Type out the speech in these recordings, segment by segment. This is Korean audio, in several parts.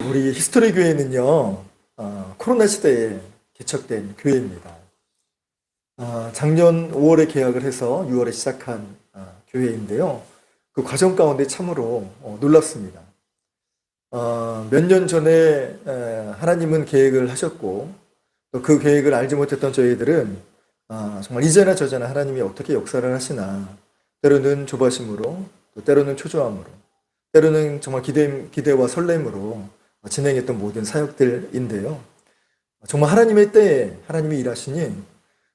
우리 히스토리 교회는요, 코로나 시대에 개척된 교회입니다. 작년 5월에 개학을 해서 6월에 시작한 교회인데요. 그 과정 가운데 참으로 놀랍습니다. 몇 년 전에 하나님은 계획을 하셨고, 또 그 계획을 알지 못했던 저희들은 정말 이제나 저제나 하나님이 어떻게 역사를 하시나, 때로는 조바심으로, 또 때로는 초조함으로, 때로는 정말 기대와 설렘으로 진행했던 모든 사역들인데요. 정말 하나님의 때에 하나님이 일하시니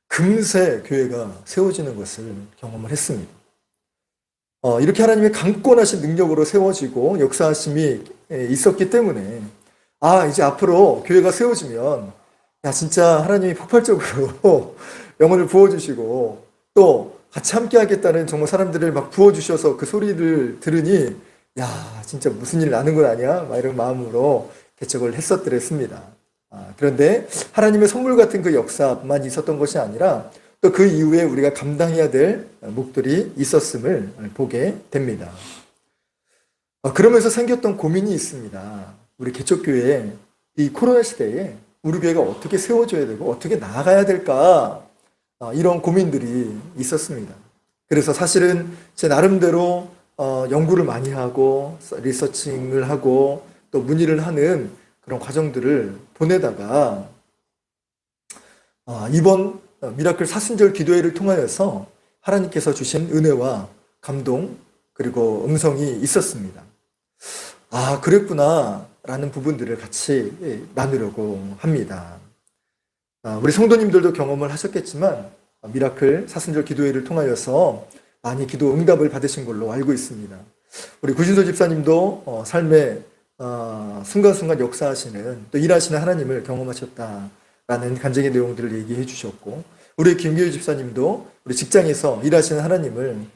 금세 교회가 세워지는 것을 경험을 했습니다. 이렇게 하나님의 강권하신 능력으로 세워지고 역사하심이 있었기 때문에 이제 앞으로 교회가 세워지면 진짜 하나님이 폭발적으로 영혼을 부어주시고 또 같이 함께 하겠다는 정말 사람들을 막 부어주셔서 그 소리를 들으니 진짜 무슨 일 나는 건 아니야? 막 이런 마음으로 개척을 했었더랬습니다. 그런데 하나님의 선물 같은 그 역사만 있었던 것이 아니라 또 그 이후에 우리가 감당해야 될 몫들이 있었음을 보게 됩니다. 그러면서 생겼던 고민이 있습니다. 우리 개척교회 이 코로나 시대에 우리 교회가 어떻게 세워져야 되고 어떻게 나아가야 될까, 이런 고민들이 있었습니다. 그래서 사실은 제 나름대로 연구를 많이 하고 리서칭을 하고 또 문의를 하는 그런 과정들을 보내다가 이번 미라클 사순절 기도회를 통하여서 하나님께서 주신 은혜와 감동 그리고 음성이 있었습니다. 그랬구나 라는 부분들을 같이 나누려고 합니다. 우리 성도님들도 경험을 하셨겠지만 미라클 사순절 기도회를 통하여서 많이 기도 응답을 받으신 걸로 알고 있습니다. 우리 구신소 집사님도 삶의 순간순간 역사하시는 또 일하시는 하나님을 경험하셨다라는 간증의 내용들을 얘기해 주셨고, 우리 김규희 집사님도 우리 직장에서 일하시는 하나님을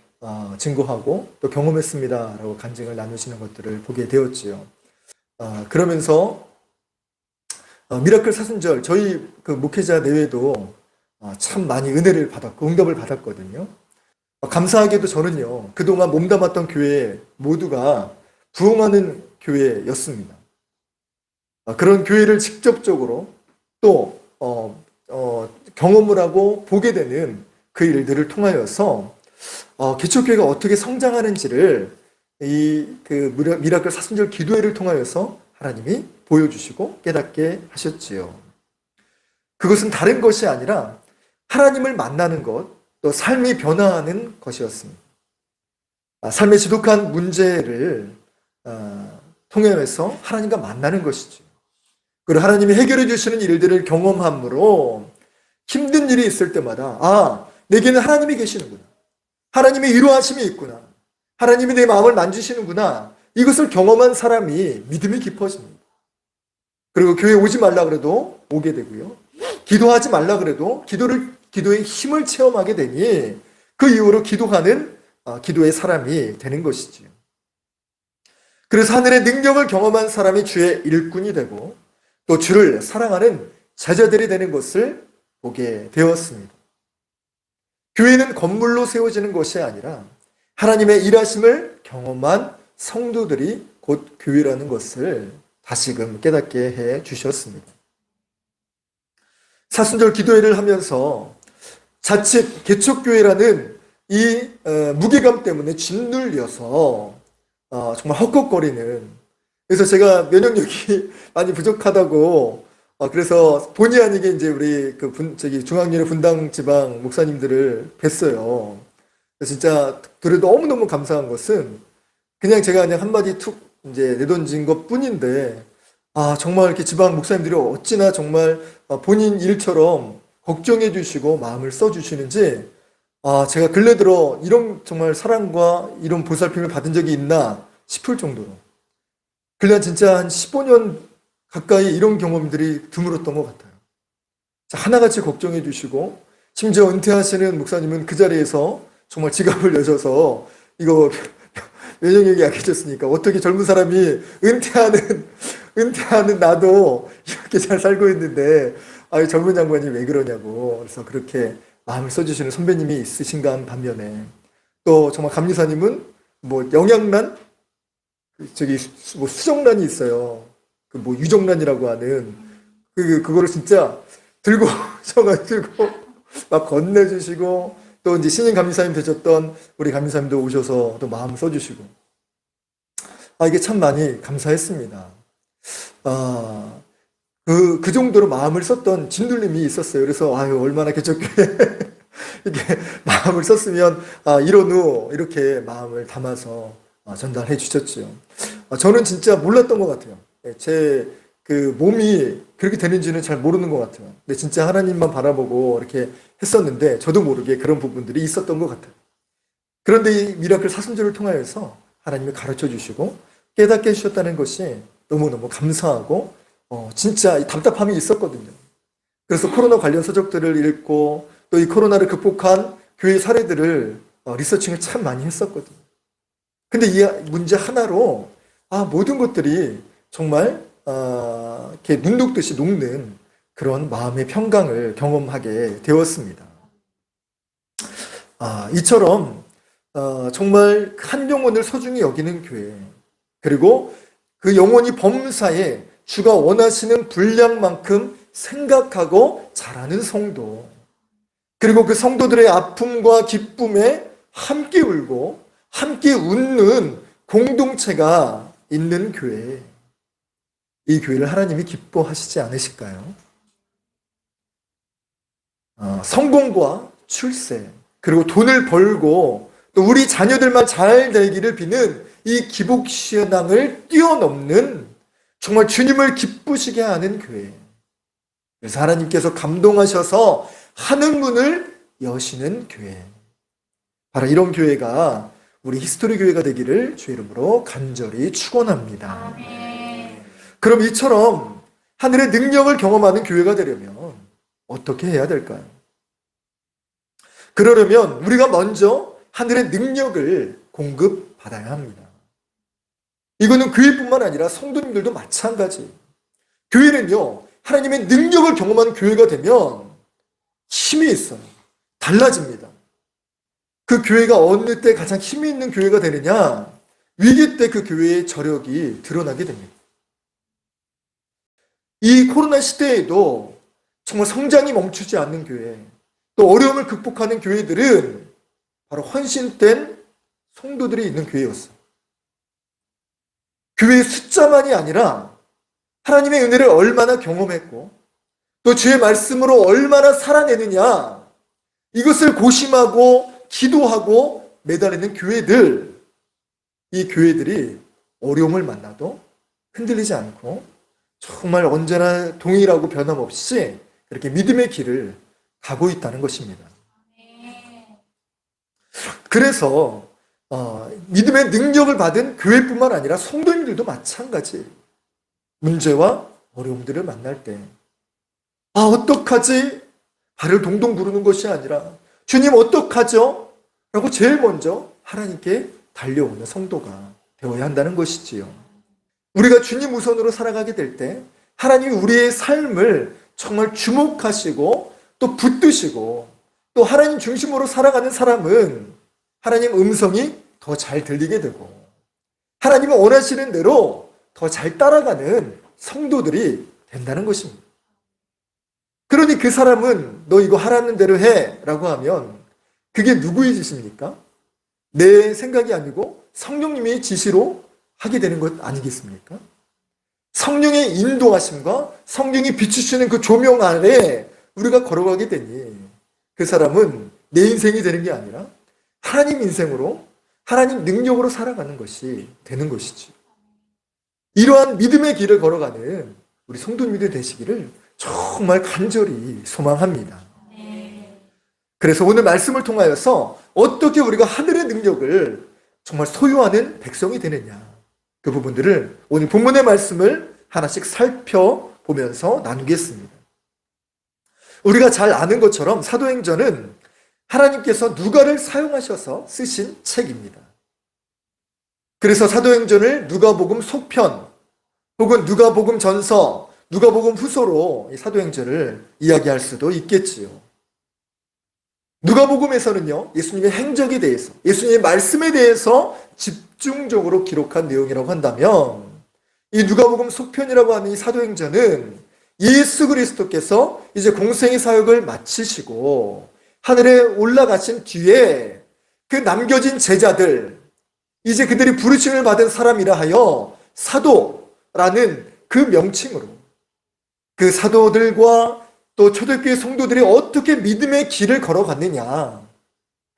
증거하고 또 경험했습니다라고 간증을 나누시는 것들을 보게 되었지요. 그러면서 미라클 사순절 저희 그 목회자 내외도 참 많이 은혜를 받았고 응답을 받았거든요. 감사하게도 저는요, 그동안 몸담았던 교회 모두가 부흥하는 교회였습니다. 그런 교회를 직접적으로 또 경험을 하고 보게 되는 그 일들을 통하여서 개척교회가 어떻게 성장하는지를 그 미라클 사순절 기도회를 통하여서 하나님이 보여주시고 깨닫게 하셨지요. 그것은 다른 것이 아니라 하나님을 만나는 것, 또 삶이 변화하는 것이었습니다. 삶의 지독한 문제를 통해서 하나님과 만나는 것이죠. 그리고 하나님이 해결해 주시는 일들을 경험함으로 힘든 일이 있을 때마다 내게는 하나님이 계시는구나, 하나님의 위로하심이 있구나, 하나님이 내 마음을 만지시는구나, 이것을 경험한 사람이 믿음이 깊어집니다. 그리고 교회 오지 말라 그래도 오게 되고요, 기도하지 말라 그래도 기도의 힘을 체험하게 되니 그 이후로 기도하는 기도의 사람이 되는 것이지요. 그래서 하늘의 능력을 경험한 사람이 주의 일꾼이 되고 또 주를 사랑하는 제자들이 되는 것을 보게 되었습니다. 교회는 건물로 세워지는 것이 아니라 하나님의 일하심을 경험한 성도들이 곧 교회라는 것을 다시금 깨닫게 해 주셨습니다. 사순절 기도회를 하면서 자칫 개척교회라는 이 무게감 때문에 짓눌려서 정말 헉헉거리는, 그래서 제가 면역력이 많이 부족하다고 그래서 본의 아니게 이제 우리 중앙연회 분당 지방 목사님들을 뵀어요. 진짜 들을 너무너무 감사한 것은 그냥 제가 그냥 한마디 툭 이제 내던진 것 뿐인데 정말 이렇게 지방 목사님들이 어찌나 정말 본인 일처럼 걱정해 주시고 마음을 써 주시는지 제가 근래 들어 이런 정말 사랑과 이런 보살핌을 받은 적이 있나 싶을 정도로, 근래 진짜 한 15년 가까이 이런 경험들이 드물었던 것 같아요. 하나같이 걱정해 주시고, 심지어 은퇴하시는 목사님은 그 자리에서 정말 지갑을 여셔서 이거 면역력이 약해졌으니까 어떻게 젊은 사람이 은퇴하는 나도 이렇게 잘 살고 있는데 젊은 양반이 왜 그러냐고, 그래서 그렇게 마음을 써주시는 선배님이 있으신가 반면에, 또 정말 감리사님은 영양란? 수정란이 있어요. 그 뭐 유정란이라고 하는 그거를 진짜 들고 오셔가지고 막 건네주시고, 또 이제 신임 감리사님 되셨던 우리 감리사님도 오셔서 또 마음 써주시고, 이게 참 많이 감사했습니다. 그 정도로 마음을 썼던 진들님이 있었어요. 그래서 얼마나 개척교회 이렇게 마음을 썼으면 이런 이렇게 마음을 담아서 전달해 주셨죠. 저는 진짜 몰랐던 것 같아요. 제 그 몸이 그렇게 되는지는 잘 모르는 것 같아요. 근데 진짜 하나님만 바라보고 이렇게 했었는데 저도 모르게 그런 부분들이 있었던 것 같아요. 그런데 이 미라클 사순절을 통하여서 하나님이 가르쳐 주시고 깨닫게 해주셨다는 것이 너무너무 감사하고 진짜 답답함이 있었거든요. 그래서 코로나 관련 서적들을 읽고 또 이 코로나를 극복한 교회 사례들을 리서칭을 참 많이 했었거든요. 근데 이 문제 하나로 모든 것들이 정말 이렇게 눈 녹듯이 녹는 그런 마음의 평강을 경험하게 되었습니다. 이처럼 정말 한 영혼을 소중히 여기는 교회, 그리고 그 영혼이 범사에 주가 원하시는 분량만큼 생각하고 잘하는 성도, 그리고 그 성도들의 아픔과 기쁨에 함께 울고 함께 웃는 공동체가 있는 교회, 이 교회를 하나님이 기뻐하시지 않으실까요? 성공과 출세, 그리고 돈을 벌고 또 우리 자녀들만 잘 되기를 비는 이 기복신앙을 뛰어넘는 정말 주님을 기쁘시게 하는 교회. 그래서 하나님께서 감동하셔서 하늘 문을 여시는 교회. 바로 이런 교회가 우리 히스토리 교회가 되기를 주의 이름으로 간절히 축원합니다. 그럼 이처럼 하늘의 능력을 경험하는 교회가 되려면 어떻게 해야 될까요? 그러려면 우리가 먼저 하늘의 능력을 공급받아야 합니다. 이거는 교회뿐만 아니라 성도님들도 마찬가지. 교회는요, 하나님의 능력을 경험한 교회가 되면 힘이 있어요. 달라집니다. 그 교회가 어느 때 가장 힘이 있는 교회가 되느냐? 위기 때 그 교회의 저력이 드러나게 됩니다. 이 코로나 시대에도 정말 성장이 멈추지 않는 교회, 또 어려움을 극복하는 교회들은 바로 헌신된 성도들이 있는 교회였어요. 교회의 숫자만이 아니라 하나님의 은혜를 얼마나 경험했고 또 주의 말씀으로 얼마나 살아내느냐, 이것을 고심하고 기도하고 매달리는 교회들, 이 교회들이 어려움을 만나도 흔들리지 않고 정말 언제나 동일하고 변함없이 그렇게 믿음의 길을 가고 있다는 것입니다. 그래서 믿음의 능력을 받은 교회뿐만 아니라 성도님들도 마찬가지. 문제와 어려움들을 만날 때 어떡하지? 발을 동동 구르는 것이 아니라 주님 어떡하죠? 라고 제일 먼저 하나님께 달려오는 성도가 되어야 한다는 것이지요. 우리가 주님 우선으로 살아가게 될 때 하나님이 우리의 삶을 정말 주목하시고 또 붙드시고 또 하나님 중심으로 살아가는 사람은 하나님 음성이 더 잘 들리게 되고 하나님이 원하시는 대로 더 잘 따라가는 성도들이 된다는 것입니다. 그러니 그 사람은 너 이거 하라는 대로 해 라고 하면 그게 누구의 지시입니까? 내 생각이 아니고 성령님의 지시로 하게 되는 것 아니겠습니까? 성령의 인도하심과 성령이 비추시는 그 조명 아래 우리가 걸어가게 되니 그 사람은 내 인생이 되는 게 아니라 하나님 인생으로, 하나님 능력으로 살아가는 것이 되는 것이지. 이러한 믿음의 길을 걸어가는 우리 성도님들 되시기를 정말 간절히 소망합니다. 그래서 오늘 말씀을 통하여서 어떻게 우리가 하늘의 능력을 정말 소유하는 백성이 되느냐, 그 부분들을 오늘 본문의 말씀을 하나씩 살펴보면서 나누겠습니다. 우리가 잘 아는 것처럼 사도행전은 하나님께서 누가를 사용하셔서 쓰신 책입니다. 그래서 사도행전을 누가복음 속편 혹은 누가복음 전서, 누가복음 후서로 이 사도행전을 이야기할 수도 있겠지요. 누가복음에서는요, 예수님의 행적에 대해서, 예수님의 말씀에 대해서 집중적으로 기록한 내용이라고 한다면 이 누가복음 속편이라고 하는 이 사도행전은 예수 그리스도께서 이제 공생의 사역을 마치시고 하늘에 올라가신 뒤에 그 남겨진 제자들, 이제 그들이 부르심을 받은 사람이라 하여 사도라는 그 명칭으로 그 사도들과 또 초대교회 성도들이 어떻게 믿음의 길을 걸어갔느냐,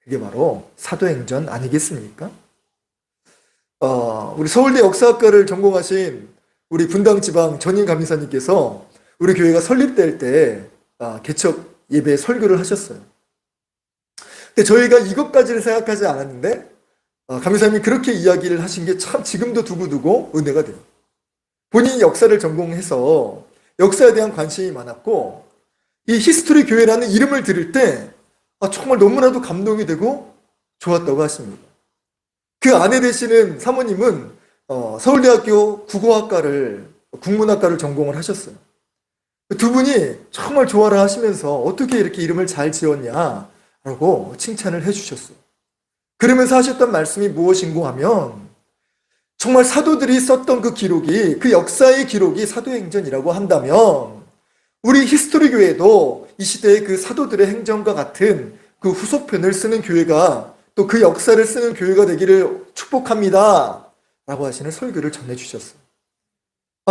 그게 바로 사도행전 아니겠습니까? 우리 서울대 역사학과를 전공하신 우리 분당지방 전임 감리사님께서 우리 교회가 설립될 때 개척 예배 설교를 하셨어요. 근데 저희가 이것까지는 생각하지 않았는데 감리사님이 그렇게 이야기를 하신 게 참 지금도 두고두고 은혜가 돼요. 본인이 역사를 전공해서 역사에 대한 관심이 많았고 이 히스토리 교회라는 이름을 들을 때 정말 너무나도 감동이 되고 좋았다고 하십니다. 그 아내 되시는 사모님은 서울대학교 국문학과를 전공을 하셨어요. 두 분이 정말 좋아라 하시면서 어떻게 이렇게 이름을 잘 지었냐라고 칭찬을 해주셨어요. 그러면서 하셨던 말씀이 무엇인고 하면 정말 사도들이 썼던 그 기록이, 그 역사의 기록이 사도행전이라고 한다면 우리 히스토리 교회도 이 시대의 그 사도들의 행전과 같은 그 후속편을 쓰는 교회가, 또 그 역사를 쓰는 교회가 되기를 축복합니다 라고 하시는 설교를 전해주셨어요.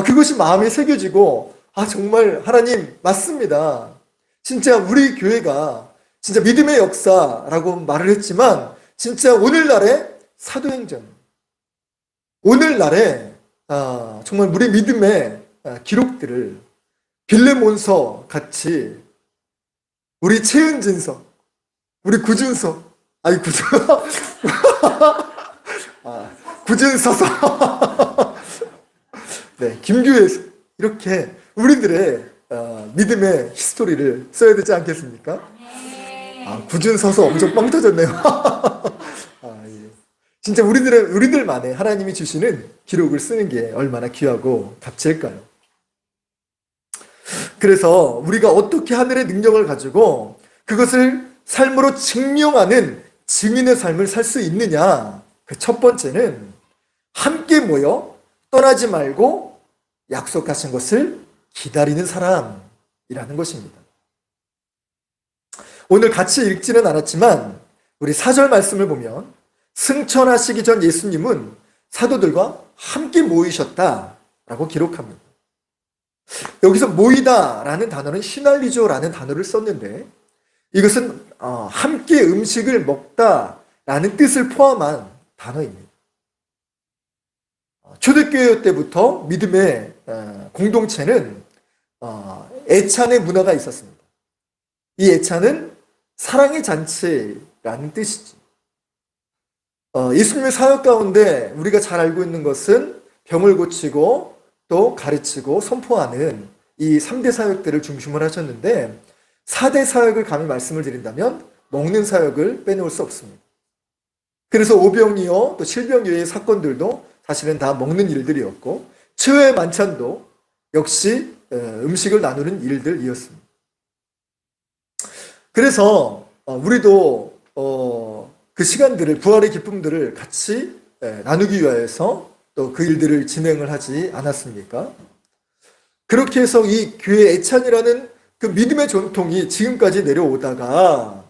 그것이 마음에 새겨지고 정말 하나님 맞습니다. 진짜 우리 교회가 진짜 믿음의 역사라고 말을 했지만 진짜 오늘날의 사도행전, 오늘날의 정말 우리 믿음의 기록들을 빌레몬서 같이 우리 최은진서, 우리 구준서, 구준서서 네, 김규혜서, 이렇게 우리들의 믿음의 히스토리를 써야 되지 않겠습니까? 구준서서 엄청 빵 터졌네요. 예. 진짜 우리들만의 하나님이 주시는 기록을 쓰는 게 얼마나 귀하고 값질까요? 그래서 우리가 어떻게 하늘의 능력을 가지고 그것을 삶으로 증명하는 증인의 삶을 살 수 있느냐? 그 첫 번째는 함께 모여 떠나지 말고 약속하신 것을 기다리는 사람이라는 것입니다. 오늘 같이 읽지는 않았지만 우리 4절 말씀을 보면 승천하시기 전 예수님은 사도들과 함께 모이셨다라고 기록합니다. 여기서 모이다라는 단어는 시날리조라는 단어를 썼는데 이것은 함께 음식을 먹다라는 뜻을 포함한 단어입니다. 초대교회 때부터 믿음의 공동체는 애찬의 문화가 있었습니다. 이 애찬은 사랑의 잔치라는 뜻이지. 예수님의 사역 가운데 우리가 잘 알고 있는 것은 병을 고치고 또 가르치고 선포하는 이 3대 사역들을 중심으로 하셨는데 4대 사역을 감히 말씀을 드린다면 먹는 사역을 빼놓을 수 없습니다. 그래서 오병이어 또 실병이어의 사건들도 사실은 다 먹는 일들이었고 최후의 만찬도 역시 음식을 나누는 일들이었습니다. 그래서 우리도 그 시간들을, 부활의 기쁨들을 같이 나누기 위해서 또 그 일들을 진행을 하지 않았습니까? 그렇게 해서 이 교회 애찬이라는 그 믿음의 전통이 지금까지 내려오다가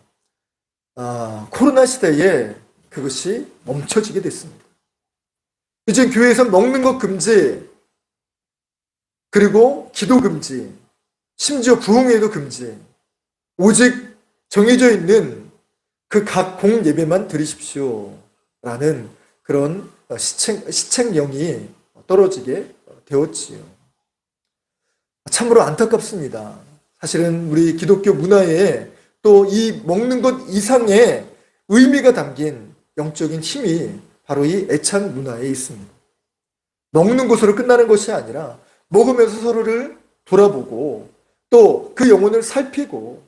코로나 시대에 그것이 멈춰지게 됐습니다. 이제 교회에서 먹는 것 금지, 그리고 기도 금지, 심지어 부흥회도 금지, 오직 정해져 있는 그 각 공 예배만 드리십시오 라는 그런 시책령이 떨어지게 되었지요. 참으로 안타깝습니다. 사실은 우리 기독교 문화에 또 이 먹는 것 이상의 의미가 담긴 영적인 힘이 바로 이 애찬 문화에 있습니다. 먹는 것으로 끝나는 것이 아니라 먹으면서 서로를 돌아보고 또 그 영혼을 살피고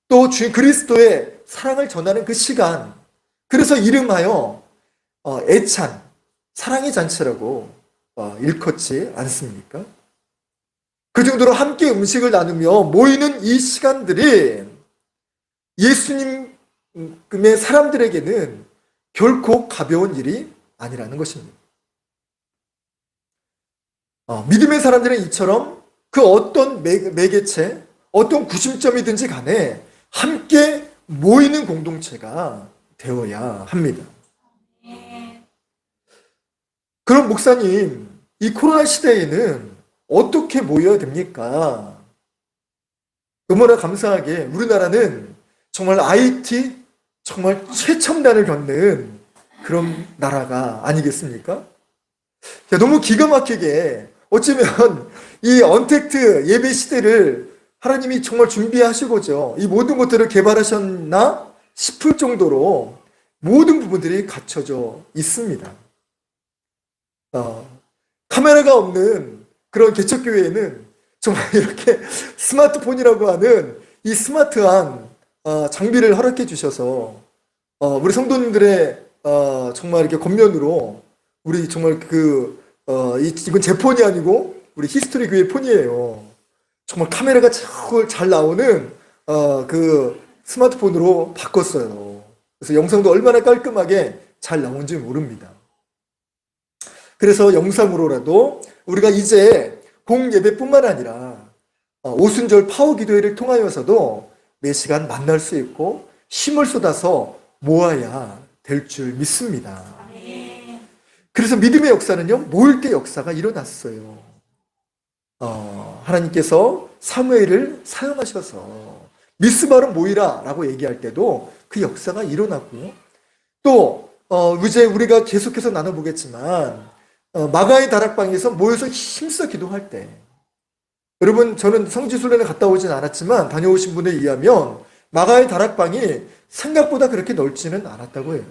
또 주인 그리스도의 사랑을 전하는 그 시간, 그래서 이름하여 애찬, 사랑의 잔치라고 일컫지 않습니까? 그 정도로 함께 음식을 나누며 모이는 이 시간들이 예수님의 사람들에게는 결코 가벼운 일이 아니라는 것입니다. 믿음의 사람들은 이처럼 그 어떤 매개체, 어떤 구심점이든지 간에 함께 모이는 공동체가 되어야 합니다. 그럼 목사님, 이 코로나 시대에는 어떻게 모여야 됩니까? 너무나 감사하게 우리나라는 정말 IT 정말 최첨단을 겪는 그런 나라가 아니겠습니까? 너무 기가 막히게 어쩌면 이 언택트 예배 시대를 하나님이 정말 준비하시고죠. 이 모든 것들을 개발하셨나 싶을 정도로 모든 부분들이 갖춰져 있습니다. 카메라가 없는 그런 개척교회에는 정말 이렇게 스마트폰이라고 하는 이 스마트한 장비를 허락해 주셔서 우리 성도님들의 정말 이렇게 겉면으로 우리 정말 이건 제 폰이 아니고 우리 히스토리 교회 폰이에요. 정말 카메라가 잘 나오는 그 스마트폰으로 바꿨어요. 그래서 영상도 얼마나 깔끔하게 잘 나온지 모릅니다. 그래서 영상으로라도 우리가 이제 공예배뿐만 아니라 오순절 파워기도회를 통하여서도 매 시간 만날 수 있고 힘을 쏟아서 모아야 될 줄 믿습니다. 그래서 믿음의 역사는요, 모일 때 역사가 일어났어요. 하나님께서 사무엘을 사용하셔서 미스바로 모이라 라고 얘기할 때도 그 역사가 일어났고요. 또 이제 우리가 계속해서 나눠보겠지만 마가의 다락방에서 모여서 힘써 기도할 때, 여러분 저는 성지순례를 갔다 오진 않았지만 다녀오신 분에 의하면 마가의 다락방이 생각보다 그렇게 넓지는 않았다고 해요.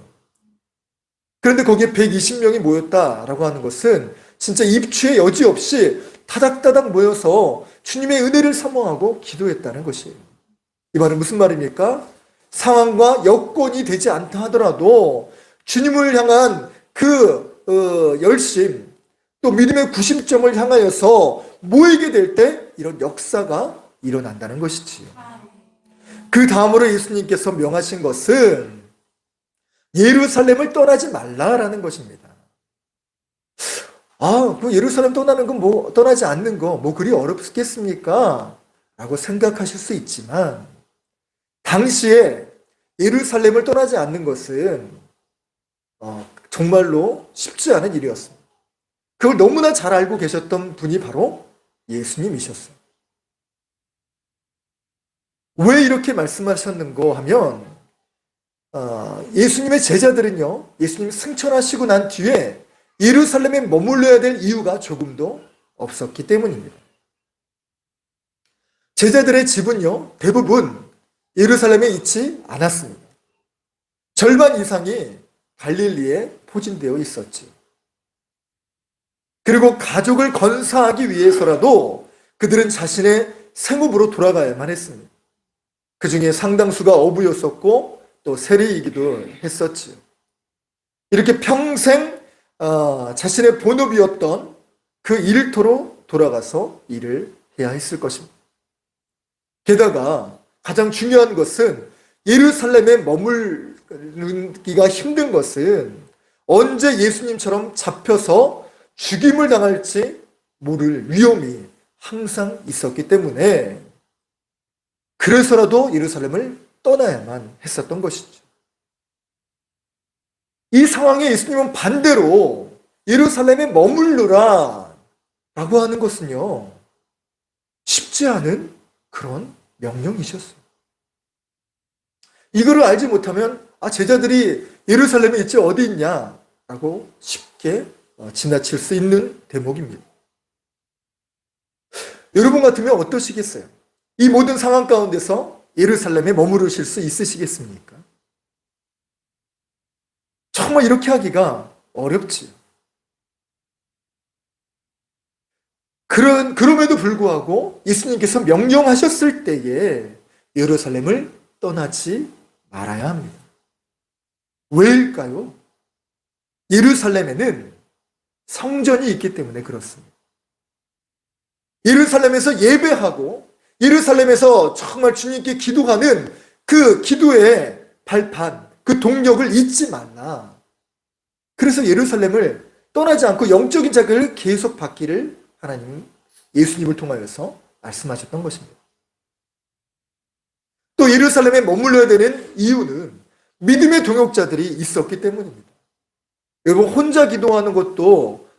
그런데 거기에 120명이 모였다라고 하는 것은 진짜 입추의 여지 없이 타닥타닥 모여서 주님의 은혜를 사모하고 기도했다는 것이에요. 이 말은 무슨 말입니까? 상황과 여건이 되지 않다 하더라도 주님을 향한 그 열심, 또 믿음의 구심점을 향하여서 모이게 될 때 이런 역사가 일어난다는 것이지요. 그 다음으로 예수님께서 명하신 것은 예루살렘을 떠나지 말라라는 것입니다. 그 예루살렘 떠나는 건 떠나지 않는 거 그리 어렵겠습니까? 라고 생각하실 수 있지만, 당시에 예루살렘을 떠나지 않는 것은 정말로 쉽지 않은 일이었습니다. 그걸 너무나 잘 알고 계셨던 분이 바로 예수님이셨어요. 왜 이렇게 말씀하셨는고 하면, 예수님의 제자들은요, 예수님 승천하시고 난 뒤에 예루살렘에 머물러야 될 이유가 조금도 없었기 때문입니다. 제자들의 집은요, 대부분 예루살렘에 있지 않았습니다. 절반 이상이 갈릴리에 포진되어 있었지. 그리고 가족을 건사하기 위해서라도 그들은 자신의 생업으로 돌아가야만 했습니다. 그 중에 상당수가 어부였었고 또 세리이기도 했었지요. 이렇게 평생 자신의 본업이었던 그 일터로 돌아가서 일을 해야 했을 것입니다. 게다가 가장 중요한 것은 예루살렘에 머물기가 힘든 것은 언제 예수님처럼 잡혀서 죽임을 당할지 모를 위험이 항상 있었기 때문에 그래서라도 예루살렘을 떠나야만 했었던 것이죠. 이 상황에 예수님은 반대로 예루살렘에 머물르라 라고 하는 것은요, 쉽지 않은 그런 명령이셨어요. 이거를 알지 못하면 제자들이 예루살렘에 있지 어디 있냐 라고 쉽게 지나칠 수 있는 대목입니다. 여러분 같으면 어떠시겠어요? 이 모든 상황 가운데서 예루살렘에 머무르실 수 있으시겠습니까? 정말 이렇게 하기가 어렵지요. 그럼에도 불구하고 예수님께서 명령하셨을 때에 예루살렘을 떠나지 말아야 합니다. 왜일까요? 예루살렘에는 성전이 있기 때문에 그렇습니다. 예루살렘에서 예배하고 예루살렘에서 정말 주님께 기도하는 그 기도의 발판, 그 동력을 잊지 말라. 그래서 예루살렘을 떠나지 않고 영적인 자극을 계속 받기를 하나님 예수님을 통하여서 말씀하셨던 것입니다. 또 예루살렘에 머물러야 되는 이유는 믿음의 동역자들이 있었기 때문입니다. 여러분 혼자 기도하는 것도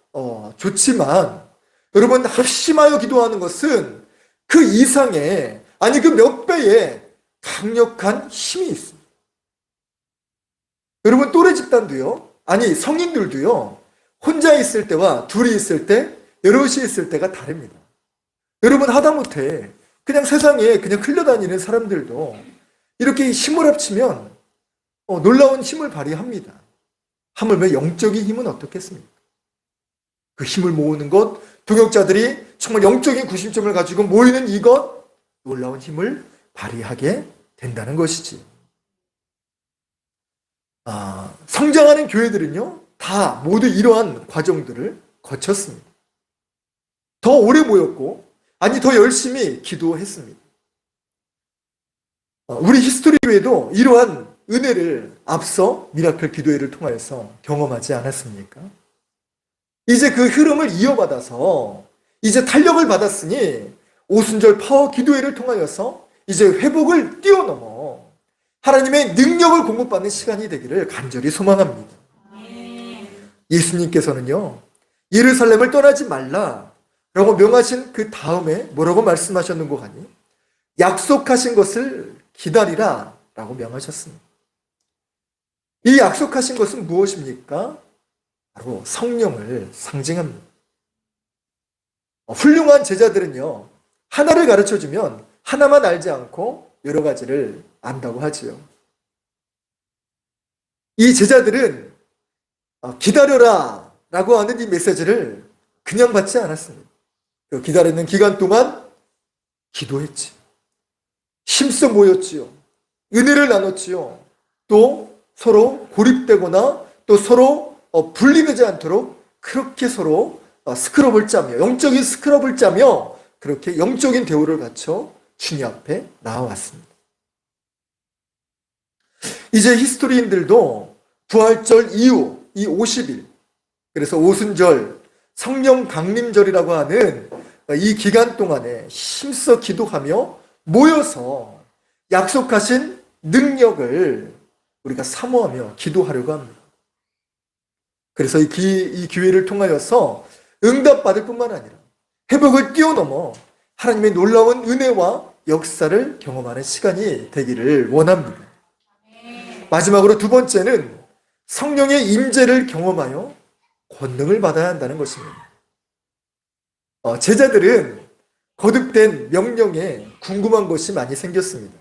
좋지만 여러분 합심하여 기도하는 것은 그 이상의 아니 그 몇 배의 강력한 힘이 있습니다. 여러분 또래 집단도요. 아니 성인들도요. 혼자 있을 때와 둘이 있을 때 여럿이 있을 때가 다릅니다. 여러분 하다못해 그냥 세상에 그냥 흘러다니는 사람들도 이렇게 힘을 합치면 놀라운 힘을 발휘합니다. 하물며 영적인 힘은 어떻겠습니까? 그 힘을 모으는 것, 동역자들이 정말 영적인 구심점을 가지고 모이는 이것, 놀라운 힘을 발휘하게 된다는 것이지. 성장하는 교회들은요, 다 모두 이러한 과정들을 거쳤습니다. 더 오래 모였고, 아니 더 열심히 기도했습니다. 우리 히스토리 교회도 이러한 은혜를 앞서 미라클 기도회를 통하여서 경험하지 않았습니까? 이제 그 흐름을 이어받아서 이제 탄력을 받았으니 오순절 파워 기도회를 통하여서 이제 회복을 뛰어넘어 하나님의 능력을 공급받는 시간이 되기를 간절히 소망합니다. 예수님께서는요, 예루살렘을 떠나지 말라라고 명하신 그 다음에 뭐라고 말씀하셨는고 하니 약속하신 것을 기다리라 라고 명하셨습니다. 이 약속하신 것은 무엇입니까? 바로 성령을 상징합니다. 훌륭한 제자들은요, 하나를 가르쳐주면 하나만 알지 않고 여러 가지를 안다고 하지요. 이 제자들은 기다려라 라고 하는 이 메시지를 그냥 받지 않았습니다. 그 기다리는 기간 동안 기도했지. 힘써 모였지요. 은혜를 나눴지요. 또 서로 고립되거나 또 서로 분리되지 않도록 그렇게 서로 스크럽을 짜며 영적인 스크럽을 짜며 그렇게 영적인 대우를 갖춰 주님 앞에 나와왔습니다. 이제 히스토리인들도 부활절 이후 이 50일, 그래서 오순절, 성령 강림절이라고 하는 이 기간 동안에 힘써 기도하며 모여서 약속하신 능력을 우리가 사모하며 기도하려고 합니다. 그래서 이 기회를 통하여서 응답받을 뿐만 아니라 회복을 뛰어넘어 하나님의 놀라운 은혜와 역사를 경험하는 시간이 되기를 원합니다. 마지막으로 두 번째는 성령의 임재를 경험하여 권능을 받아야 한다는 것입니다. 제자들은 거듭된 명령에 궁금한 것이 많이 생겼습니다.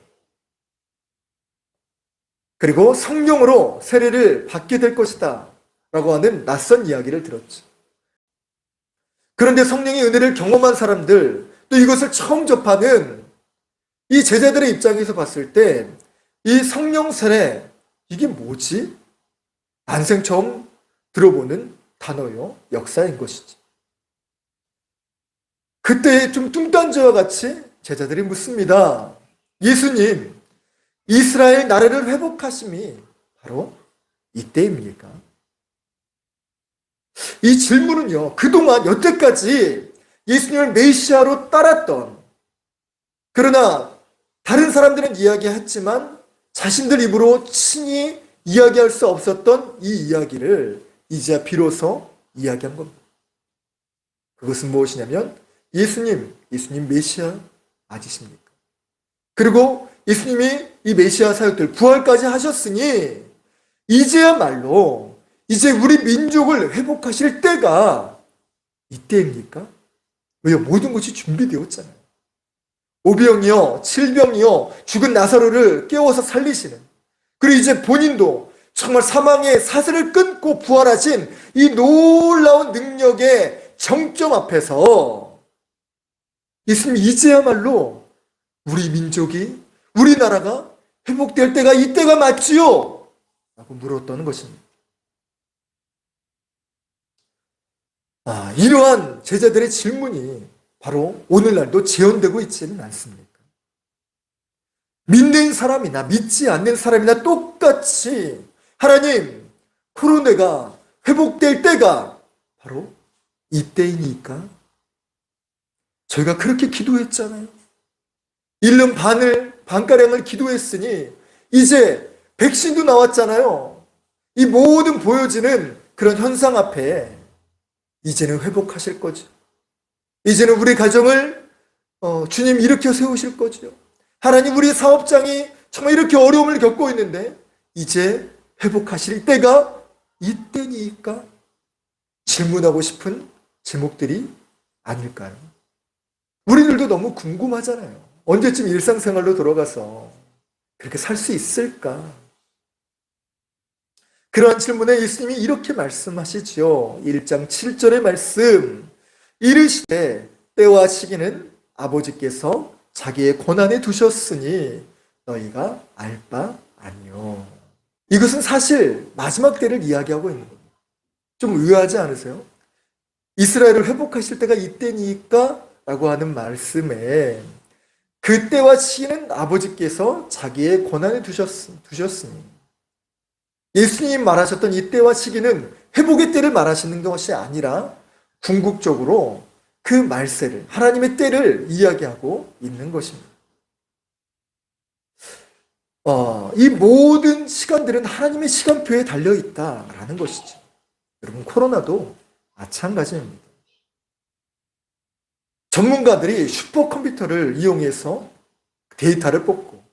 그리고 성령으로 세례를 받게 될 것이다 라고 하는 낯선 이야기를 들었죠. 그런데 성령의 은혜를 경험한 사람들, 또 이것을 처음 접하는 이 제자들의 입장에서 봤을 때 이 성령 세례, 이게 뭐지? 난생 처음 들어보는 단어요, 역사인 것이지. 그때 좀 뚱딴지와 같이 제자들이 묻습니다. 예수님, 이스라엘 나라를 회복하심이 바로 이때입니까? 이 질문은요, 그동안 여태까지 예수님을 메시아로 따랐던, 그러나 다른 사람들은 이야기했지만 자신들 입으로 친히 이야기할 수 없었던 이 이야기를 이제야 비로소 이야기한 겁니다. 그것은 무엇이냐면 예수님 메시아 맞으십니까? 그리고 예수님이 이 메시아 사역들 부활까지 하셨으니 이제야말로 이제 우리 민족을 회복하실 때가 이때입니까? 왜요? 모든 것이 준비되었잖아요. 오병이요, 칠병이요, 죽은 나사로를 깨워서 살리시는, 그리고 이제 본인도 정말 사망의 사슬을 끊고 부활하신 이 놀라운 능력의 정점 앞에서 예수님이 이제야말로 우리 민족이, 우리나라가 회복될 때가 이때가 맞지요? 라고 물었다는 것입니다. 이러한 제자들의 질문이 바로 오늘날도 재현되고 있지는 않습니까? 믿는 사람이나 믿지 않는 사람이나 똑같이 하나님, 코로나가 회복될 때가 바로 이때이니까 저희가 그렇게 기도했잖아요. 1년 반가량을 기도했으니 이제 백신도 나왔잖아요. 이 모든 보여지는 그런 현상 앞에 이제는 회복하실 거죠. 이제는 우리 가정을 주님 일으켜 세우실 거죠. 하나님, 우리 사업장이 정말 이렇게 어려움을 겪고 있는데 이제 회복하실 때가 이때니까 질문하고 싶은 제목들이 아닐까요? 우리들도 너무 궁금하잖아요. 언제쯤 일상생활로 돌아가서 그렇게 살 수 있을까? 그러한 질문에 예수님이 이렇게 말씀하시죠. 1장 7절의 말씀. 이르시되 때와 시기는 아버지께서 자기의 권한에 두셨으니 너희가 알 바 아니요. 이것은 사실 마지막 때를 이야기하고 있는 겁니다. 좀 의아하지 않으세요? 이스라엘을 회복하실 때가 이때니까 라고 하는 말씀에 그 때와 시기는 아버지께서 자기의 권한에 두셨으니, 예수님이 말하셨던 이 때와 시기는 회복의 때를 말하시는 것이 아니라 궁극적으로 그 말세를, 하나님의 때를 이야기하고 있는 것입니다. 이 모든 시간들은 하나님의 시간표에 달려있다라는 것이죠. 여러분, 코로나도 마찬가지입니다. 전문가들이 슈퍼컴퓨터를 이용해서 데이터를 뽑고,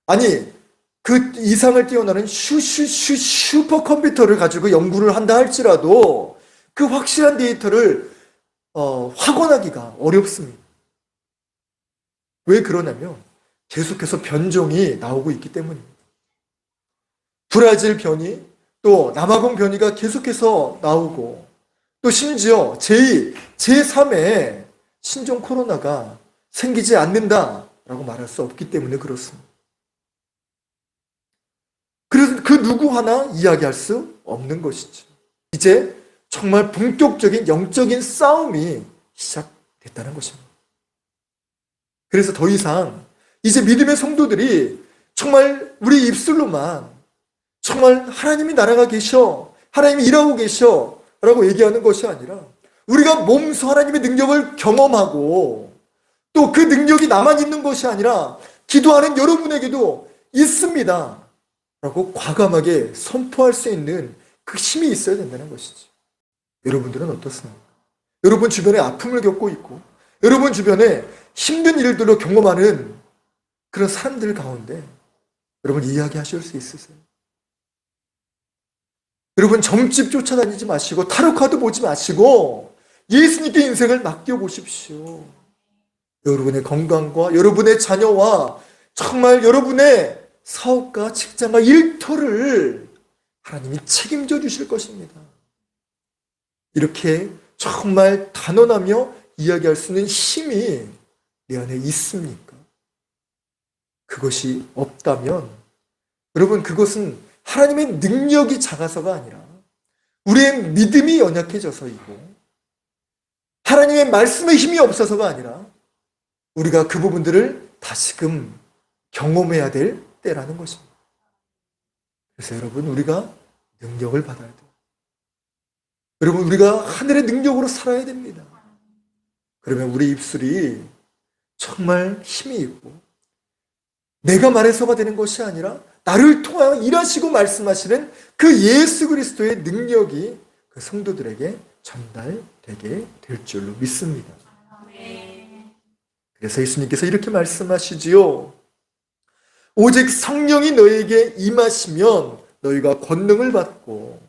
아니 그 이상을 뛰어나는 슈퍼컴퓨터를 가지고 연구를 한다 할지라도 그 확실한 데이터를 확언하기가 어렵습니다. 왜 그러냐면 계속해서 변종이 나오고 있기 때문입니다. 브라질 변이, 또 남아공 변이가 계속해서 나오고, 또 심지어 제2, 제3의 신종 코로나가 생기지 않는다라고 말할 수 없기 때문에 그렇습니다. 그래서 그 누구 하나 이야기할 수 없는 것이죠. 이제 정말 본격적인 영적인 싸움이 시작됐다는 것입니다. 그래서 더 이상 이제 믿음의 성도들이 정말 우리 입술로만 정말 하나님이 나라가 계셔, 하나님이 일하고 계셔 라고 얘기하는 것이 아니라 우리가 몸소 하나님의 능력을 경험하고 또 그 능력이 나만 있는 것이 아니라 기도하는 여러분에게도 있습니다 라고 과감하게 선포할 수 있는 그 힘이 있어야 된다는 것이지. 여러분들은 어떻습니까? 여러분 주변에 아픔을 겪고 있고 여러분 주변에 힘든 일들로 경험하는 그런 사람들 가운데 여러분 이야기하실 수 있으세요? 여러분 점집 쫓아다니지 마시고 타로카드 보지 마시고 예수님께 인생을 맡겨보십시오. 여러분의 건강과 여러분의 자녀와 정말 여러분의 사업과 직장과 일터를 하나님이 책임져 주실 것입니다. 이렇게 정말 단언하며 이야기할 수 있는 힘이 내 안에 있습니까? 그것이 없다면 여러분 그것은 하나님의 능력이 작아서가 아니라 우리의 믿음이 연약해져서이고 하나님의 말씀의 힘이 없어서가 아니라 우리가 그 부분들을 다시금 경험해야 될 때라는 것입니다. 그래서 여러분 우리가 능력을 받아야 돼요. 여러분 우리가 하늘의 능력으로 살아야 됩니다. 그러면 우리 입술이 정말 힘이 있고 내가 말해서가 되는 것이 아니라 나를 통하여 일하시고 말씀하시는 그 예수 그리스도의 능력이 그 성도들에게 전달되게 될 줄로 믿습니다. 그래서 예수님께서 이렇게 말씀하시지요. 오직 성령이 너에게 임하시면 너희가 권능을 받고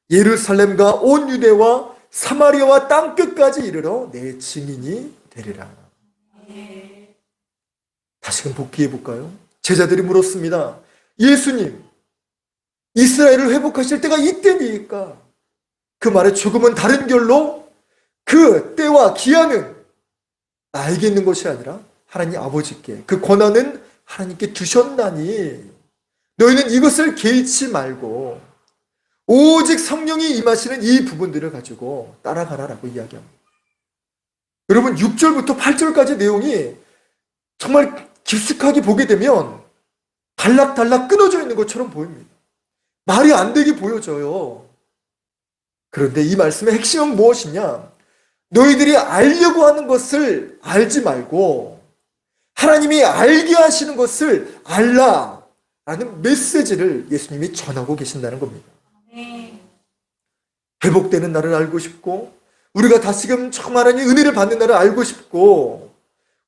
예루살렘과 온 유대와 사마리아와 땅끝까지 이르러 내 증인이 되리라. 다시금 복귀해 볼까요? 제자들이 물었습니다. 예수님, 이스라엘을 회복하실 때가 이때니까 그 말에 조금은 다른 결로 그 때와 기한은 나에게 있는 것이 아니라 하나님 아버지께 그 권한은 하나님께 두셨나니 너희는 이것을 개의치 말고 오직 성령이 임하시는 이 부분들을 가지고 따라가라라고 이야기합니다. 여러분 6절부터 8절까지 내용이 정말 깊숙하게 보게 되면 단락단락 끊어져 있는 것처럼 보입니다. 말이 안 되게 보여져요. 그런데 이 말씀의 핵심은 무엇이냐? 너희들이 알려고 하는 것을 알지 말고 하나님이 알게 하시는 것을 알라라는 메시지를 예수님이 전하고 계신다는 겁니다. 회복되는 날을 알고 싶고, 우리가 다시금 참 하나님의 은혜를 받는 날을 알고 싶고,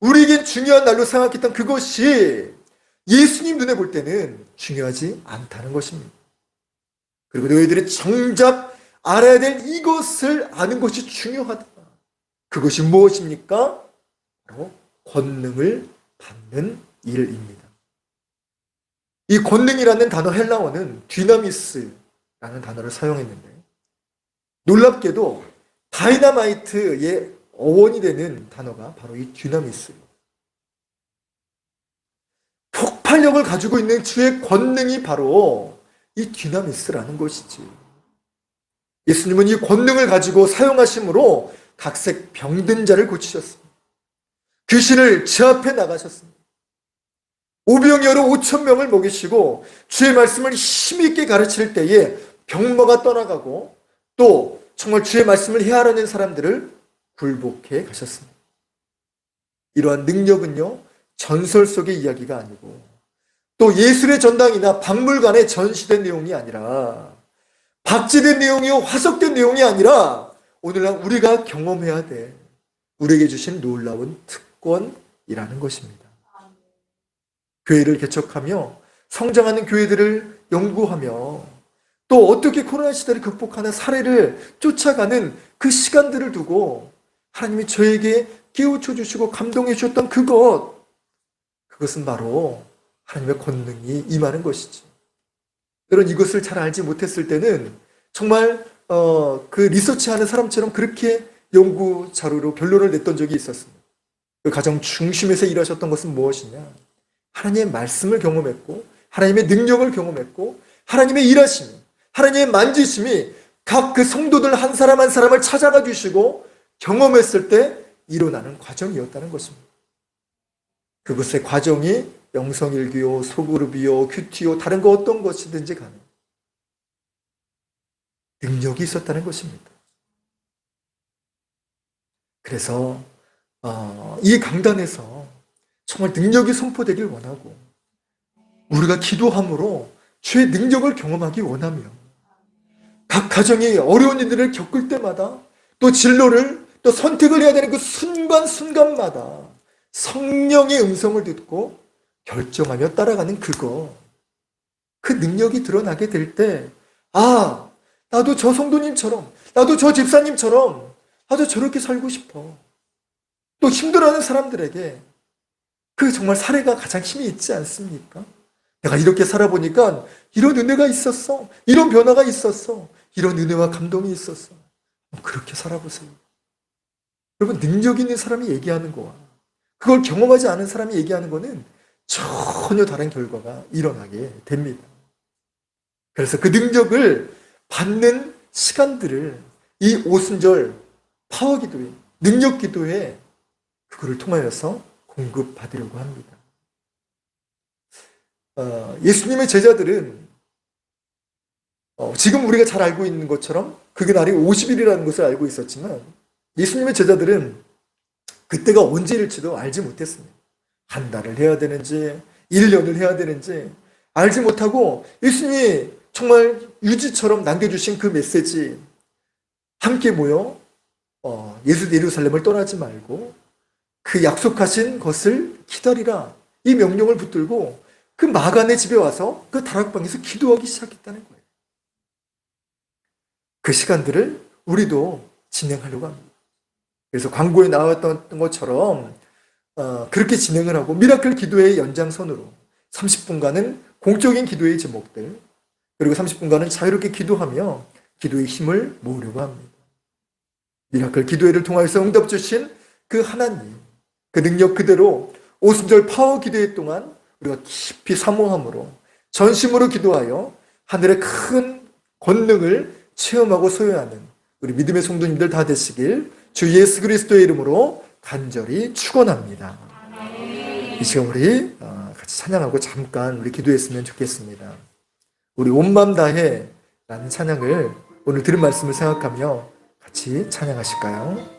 우리에겐 중요한 날로 생각했던 그것이 예수님 눈에 볼 때는 중요하지 않다는 것입니다. 그리고 너희들이 정작 알아야 될 이것을 아는 것이 중요하다. 그것이 무엇입니까? 바로 권능을 받는 일입니다. 이 권능이라는 단어, 헬라어는 디나미스라는 단어를 사용했는데, 놀랍게도 다이너마이트의 어원이 되는 단어가 바로 이 디나미스예요. 폭발력을 가지고 있는 주의 권능이 바로 이 디나미스라는 것이지. 예수님은 이 권능을 가지고 사용하심으로 각색 병든 자를 고치셨습니다. 귀신을 제 앞에 나가셨습니다. 오병이어로 5,000명을 먹이시고 주의 말씀을 힘있게 가르칠 때에 병마가 떠나가고, 또 정말 주의 말씀을 헤아려는 사람들을 굴복해 가셨습니다. 이러한 능력은요, 전설 속의 이야기가 아니고 또 예술의 전당이나 박물관에 전시된 내용이 아니라, 박제된 내용이요, 화석된 내용이 아니라 오늘날 우리가 경험해야 돼 우리에게 주신 놀라운 특권이라는 것입니다. 교회를 개척하며 성장하는 교회들을 연구하며 또 어떻게 코로나 시대를 극복하는 사례를 쫓아가는 그 시간들을 두고 하나님이 저에게 깨우쳐 주시고 감동해 주셨던 그것은 바로 하나님의 권능이 임하는 것이지. 여러분, 이것을 잘 알지 못했을 때는 정말 그 리서치하는 사람처럼 그렇게 연구 자료로 결론을 냈던 적이 있었습니다. 그 가정 중심에서 일하셨던 것은 무엇이냐? 하나님의 말씀을 경험했고, 하나님의 능력을 경험했고, 하나님의 일하심이, 하나님의 만지심이 각 그 성도들 한 사람 한 사람을 찾아가 주시고 경험했을 때 일어나는 과정이었다는 것입니다. 그것의 과정이 영성일기요, 소그룹이요, 큐티요, 다른 거 어떤 것이든지 간에 능력이 있었다는 것입니다. 그래서 이 강단에서 정말 능력이 선포되길 원하고, 우리가 기도함으로 주의 능력을 경험하기 원하며, 각 가정이 어려운 일들을 겪을 때마다 또 진로를 또 선택을 해야 되는 그 순간순간마다 성령의 음성을 듣고 결정하며 따라가는 그 능력이 드러나게 될 때, 나도 저 성도님처럼, 나도 저 집사님처럼, 나도 저렇게 살고 싶어. 또 힘들어하는 사람들에게 그 정말 사례가 가장 힘이 있지 않습니까? 내가 이렇게 살아보니까 이런 은혜가 있었어. 이런 변화가 있었어. 이런 은혜와 감동이 있었어. 그렇게 살아보세요. 여러분, 능력 있는 사람이 얘기하는 거와 그걸 경험하지 않은 사람이 얘기하는 거는 전혀 다른 결과가 일어나게 됩니다. 그래서 그 능력을 받는 시간들을 이 오순절 파워 기도회, 능력 기도회, 그거를 통하여서 공급받으려고 합니다. 예수님의 제자들은 지금 우리가 잘 알고 있는 것처럼 그게 날이 50일이라는 것을 알고 있었지만, 예수님의 제자들은 그때가 언제일지도 알지 못했습니다. 한 달을 해야 되는지 1년을 해야 되는지 알지 못하고, 예수님이 정말 유지처럼 남겨주신 그 메시지, 함께 모여 예루살렘을 떠나지 말고 그 약속하신 것을 기다리라, 이 명령을 붙들고 그 마간의 집에 와서 그 다락방에서 기도하기 시작했다는 거예요. 그 시간들을 우리도 진행하려고 합니다. 그래서 광고에 나왔던 것처럼 그렇게 진행을 하고, 미라클 기도의 연장선으로 30분간은 공적인 기도의 제목들, 그리고 30분간은 자유롭게 기도하며 기도의 힘을 모으려고 합니다. 미라클 기도회를 통해서 응답 주신 그 하나님, 그 능력 그대로 오순절 파워 기도회 동안 우리가 깊이 사모함으로 전심으로 기도하여 하늘의 큰 권능을 체험하고 소유하는 우리 믿음의 성도님들 다 되시길 주 예수 그리스도의 이름으로 간절히 축원합니다. 이 시간 우리 같이 찬양하고 잠깐 우리 기도했으면 좋겠습니다. 우리 온 맘 다해 라는 찬양을 오늘 들은 말씀을 생각하며 같이 찬양하실까요?